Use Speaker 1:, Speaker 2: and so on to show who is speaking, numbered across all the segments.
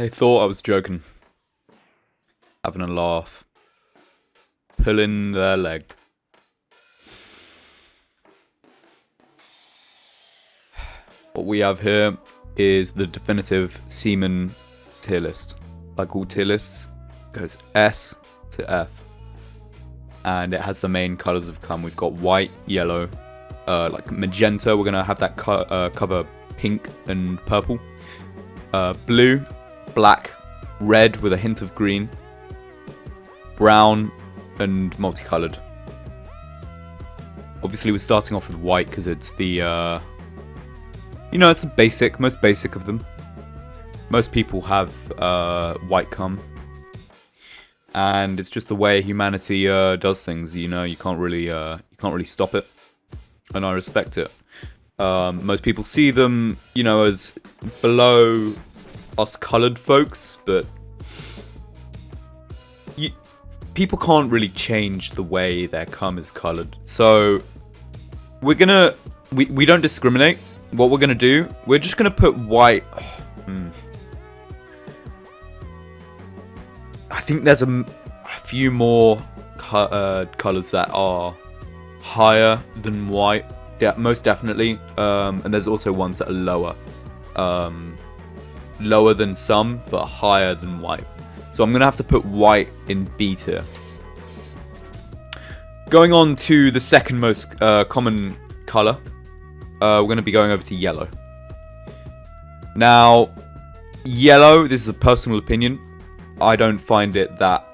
Speaker 1: They thought I was joking. Having a laugh. Pulling their leg. What we have here is the definitive semen tier list. Like all tier lists, it goes S to F. And it has the main colours of cum. We've got white, yellow, like magenta. We're going to have that cover pink and purple. Blue, black, red with a hint of green. Brown and multicoloured. Obviously we're starting off with white because it's the, it's the most basic of them. Most people have white cum. And it's just the way humanity does things. You can't really stop it, and I respect it. Most people see them, as below us coloured folks, but people can't really change the way their cum is coloured. So we don't discriminate. What we're gonna do, we're just gonna put white. I think there's a few more colours that are higher than white. Yeah, most definitely. And there's also ones that are lower. Lower than some, but higher than white. So I'm going to have to put white in B tier. Going on to the second most common colour. We're going to be going over to yellow. Now, yellow, this is a personal opinion. I don't find it that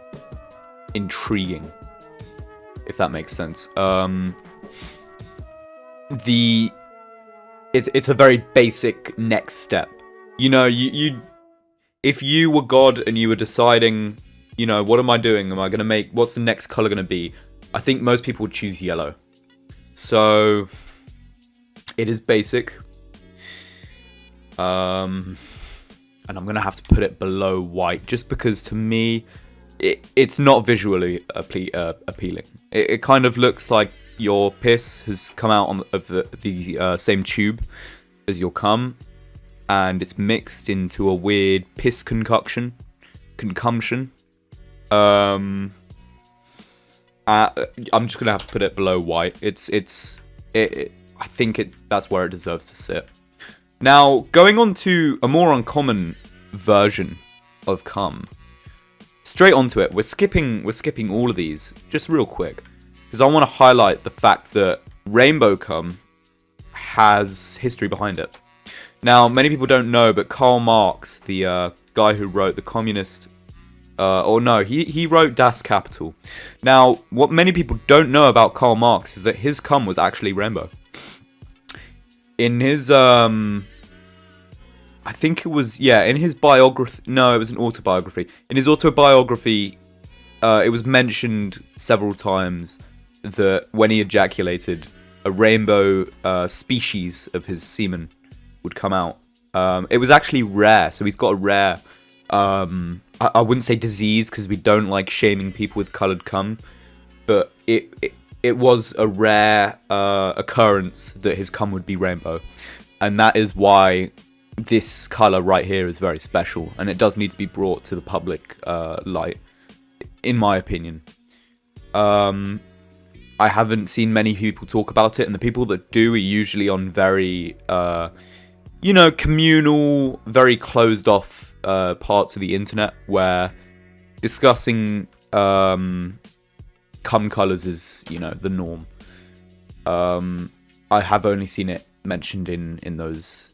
Speaker 1: intriguing, if that makes sense. It's a very basic next step. If you were God and you were deciding, what am I doing? What's the next color gonna be? I think most people would choose yellow. So it is basic. And I'm going to have to put it below white, just because to me, it's not visually appealing. It kind of looks like your piss has come out of the same tube as your cum, and it's mixed into a weird piss concoction. I'm just going to have to put it below white. I think that's where it deserves to sit. Now, going on to a more uncommon version of cum. Straight onto it. We're skipping all of these just real quick, because I want to highlight the fact that rainbow cum has history behind it. Now, many people don't know, but Karl Marx, the guy who wrote the communist, he wrote Das Kapital. Now, what many people don't know about Karl Marx is that his cum was actually rainbow. In his, I think it was, in his biography, no, it was an autobiography. In his autobiography, it was mentioned several times that when he ejaculated, a rainbow species of his semen would come out. It was actually rare, so he's got a rare, I wouldn't say disease, because we don't like shaming people with coloured cum, but it was a rare occurrence that his cum would be rainbow. And that is why this colour right here is very special. And it does need to be brought to the public light, in my opinion. I haven't seen many people talk about it. And the people that do are usually on very, communal, very closed off parts of the internet, where discussing cum colours is, the norm. I have only seen it mentioned in those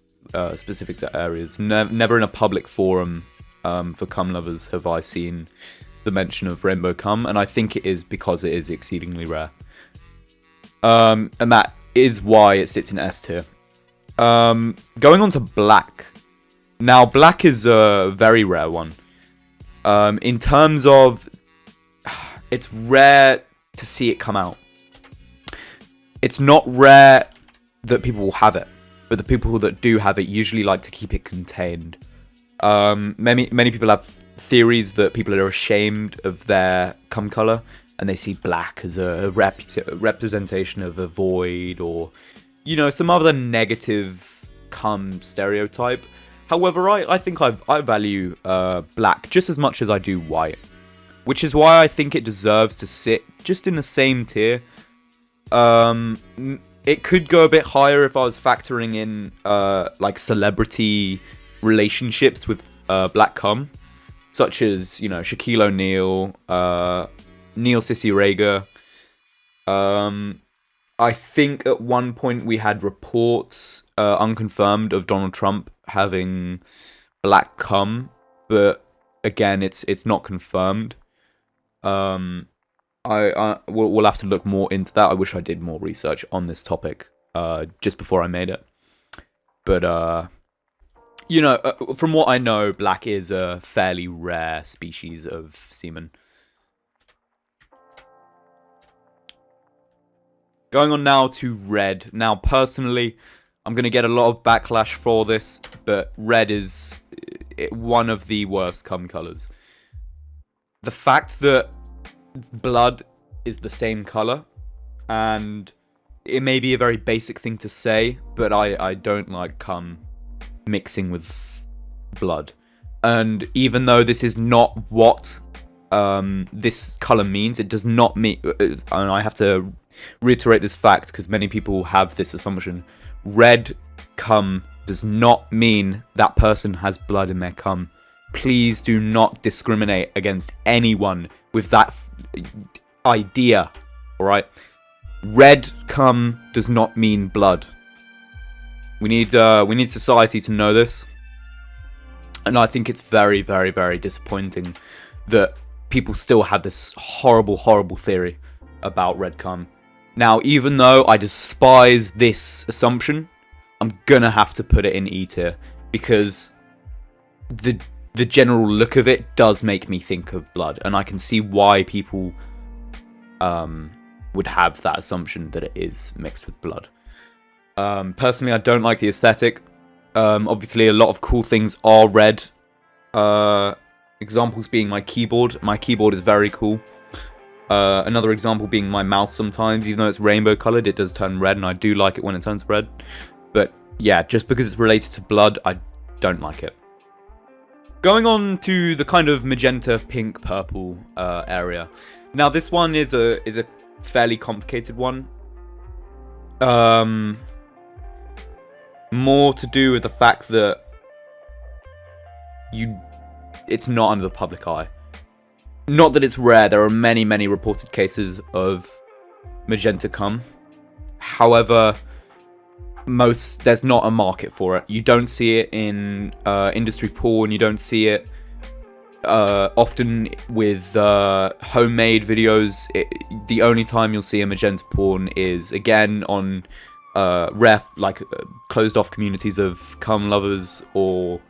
Speaker 1: specific areas. Never in a public forum for cum lovers have I seen the mention of rainbow cum, and I think it is because it is exceedingly rare. And that is why it sits in S tier. Going on to black. Now, black is a very rare one. In terms of, it's rare to see it come out. It's not rare that people will have it, but the people that do have it usually like to keep it contained. Many people have theories that people are ashamed of their cum color, and they see black as a representation of a void, or some other negative cum stereotype. However, I think I value black just as much as I do white, which is why I think it deserves to sit just in the same tier. It could go a bit higher if I was factoring in like celebrity relationships with black cum, such as, you know, Shaquille O'Neal, Neil Sissy Rager. I think at one point we had reports, unconfirmed, of Donald Trump having black cum, but again, it's not confirmed. We'll have to look more into that. I wish I did more research on this topic just before I made it. But you know, from what I know, black is a fairly rare species of semen. Going on now to red. Now, personally, I'm going to get a lot of backlash for this, but red is one of the worst cum colors. The fact that blood is the same color, and it may be a very basic thing to say, but I don't like cum mixing with blood. And even though this is not what this color means, it does not mean, and I have to reiterate this fact because many people have this assumption, red cum does not mean that person has blood in their cum. Please do not discriminate against anyone with that idea, alright? Red cum does not mean blood. We need society to know this. And I think it's very, very, very disappointing that people still have this horrible, horrible theory about red cum. Now, even though I despise this assumption, I'm gonna have to put it in E tier because the general look of it does make me think of blood, and I can see why people would have that assumption that it is mixed with blood. Personally, I don't like the aesthetic. Obviously, a lot of cool things are red. Examples being my keyboard. My keyboard is very cool. Another example being my mouse sometimes. Even though it's rainbow colored, it does turn red, and I do like it when it turns red. But yeah, just because it's related to blood, I don't like it. Going on to the kind of magenta, pink, purple area. Now, this one is a fairly complicated one. More to do with the fact that it's not under the public eye. Not that it's rare. There are many, many reported cases of magenta cum. However, there's not a market for it. You don't see it in industry porn. You don't see it often with homemade videos. The only time you'll see a magenta porn is, again, on rare, like, closed off communities of cum lovers, or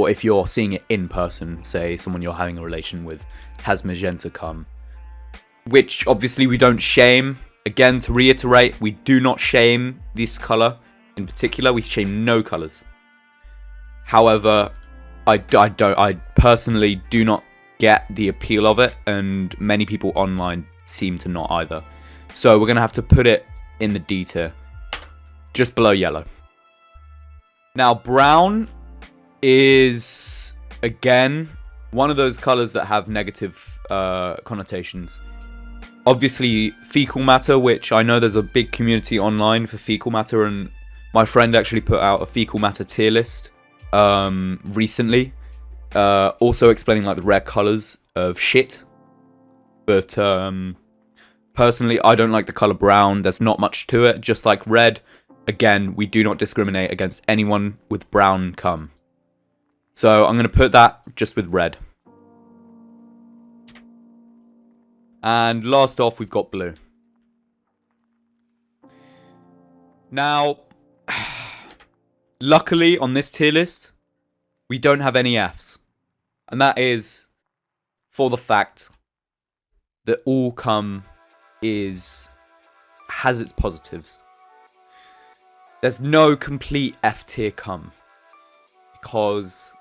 Speaker 1: if you're seeing it in person, say someone you're having a relation with has magenta cum, which obviously we don't shame. Again, to reiterate, we do not shame this color in particular. We shame no colors. However, I personally do not get the appeal of it, and many people online seem to not either. So we're gonna have to put it in the D tier, just below yellow. Now, brown is, again, one of those colors that have negative connotations. Obviously, fecal matter, which I know there's a big community online for fecal matter, and my friend actually put out a fecal matter tier list recently, also explaining like the rare colors of shit. But personally, I don't like the color brown. There's not much to it, just like red. Again, we do not discriminate against anyone with brown cum. So I'm going to put that just with red. And last off, we've got blue. Now, luckily on this tier list, we don't have any Fs. And that is for the fact that all cum has its positives. There's no complete F tier cum, because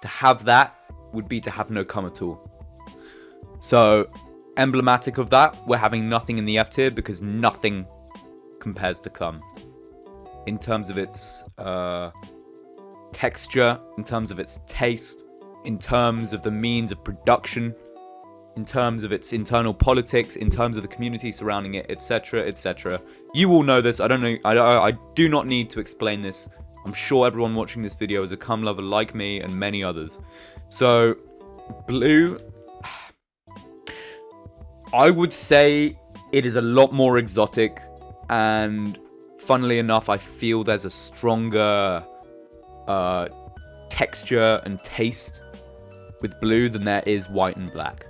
Speaker 1: to have that would be to have no cum at all. So, emblematic of that, we're having nothing in the F tier because nothing compares to cum in terms of its texture, in terms of its taste, in terms of the means of production, in terms of its internal politics, in terms of the community surrounding it, etc., etc. You all know this. I don't know. I do not need to explain this. I'm sure everyone watching this video is a cum lover like me and many others. So, blue, I would say it is a lot more exotic, and funnily enough, I feel there's a stronger texture and taste with blue than there is white and black.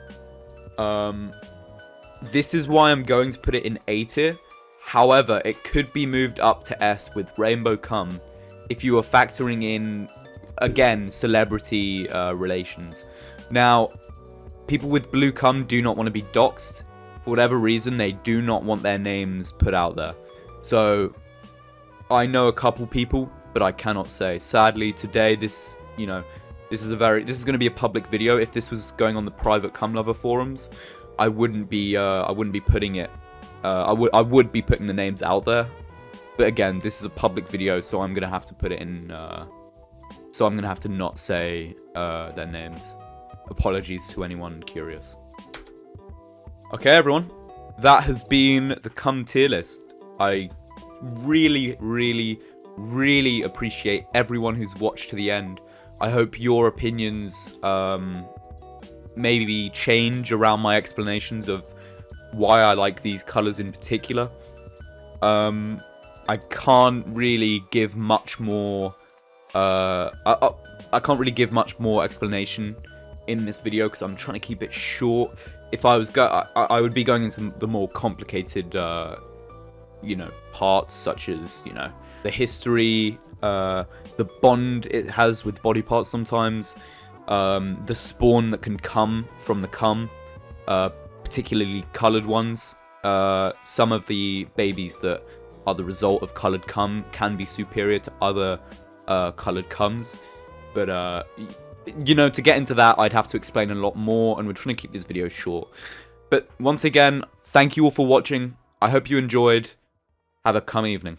Speaker 1: This is why I'm going to put it in A tier. However, it could be moved up to S with rainbow cum if you are factoring in, again, celebrity relations. Now, people with blue cum do not want to be doxxed. For whatever reason, they do not want their names put out there. So, I know a couple people, but I cannot say. Sadly, today, this is going to be a public video. If this was going on the private cum lover forums, I wouldn't be putting it. I would be putting the names out there. But again, this is a public video, so I'm gonna have to put it in. So I'm gonna have to not say their names. Apologies to anyone curious. Okay, everyone, that has been the cum tier list. I really, really, really appreciate everyone who's watched to the end. I hope your opinions maybe change around my explanations of why I like these colors in particular. I can't really give much more. I can't really give much more explanation in this video because I'm trying to keep it short. If I was I would be going into the more complicated, parts such as the history, the bond it has with body parts sometimes, the spawn that can come from the cum, particularly colored ones. Some of the babies that are the result of colored cum can be superior to other colored cums, but to get into that I'd have to explain a lot more, and we're trying to keep this video short. But once again, thank you all for watching. I hope you enjoyed. Have a cum evening.